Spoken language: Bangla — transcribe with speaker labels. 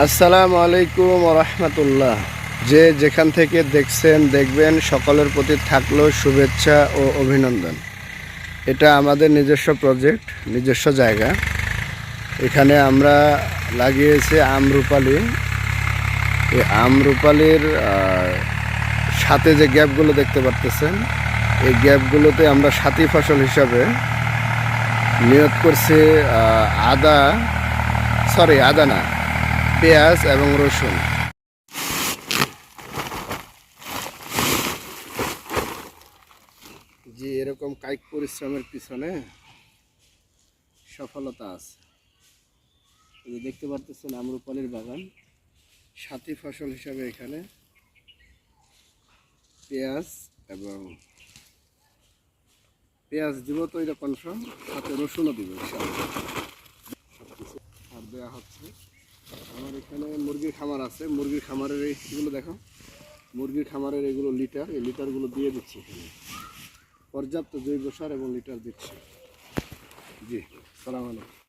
Speaker 1: আসসালামু আলাইকুম ওয়া রাহমাতুল্লাহ। যে যেখান থেকে দেখছেন দেখবেন সকলের প্রতি থাকলো শুভেচ্ছা ও অভিনন্দন। এটা আমাদের নিজস্ব প্রজেক্ট, নিজস্ব জায়গা। এখানে আমরা লাগিয়েছি আমরুপালি। এই আমরুপালির সাথে যে গ্যাপগুলো দেখতে পারতেছেন, এই গ্যাপগুলোতে আমরা সাথী ফসল হিসাবে নিয়ত করছি আদা না, পেঁয়াজ এবং রসুন। যে এরকম কায়িক পরিশ্রমের পিছনে সফলতা আছে। এই দেখতে পারতেছেন আমরুপালির বাগান, সাথী ফসল হিসাবে এখানে পেঁয়াজ দিব তো এটা কনফার্ম, সাথে রসুনও দিব ইনশাআল্লাহ। সবকিছু সার দেওয়া হচ্ছে। আমার এখানে মুরগির খামার আছে, মুরগির খামারের এইগুলো দেখো, মুরগির খামারের এগুলো লিটার, এই লিটারগুলো দিয়ে দিচ্ছি এখানে। পর্যাপ্ত জৈব সার এবং লিটার দিচ্ছি। জি, সালাম আলাইকুম।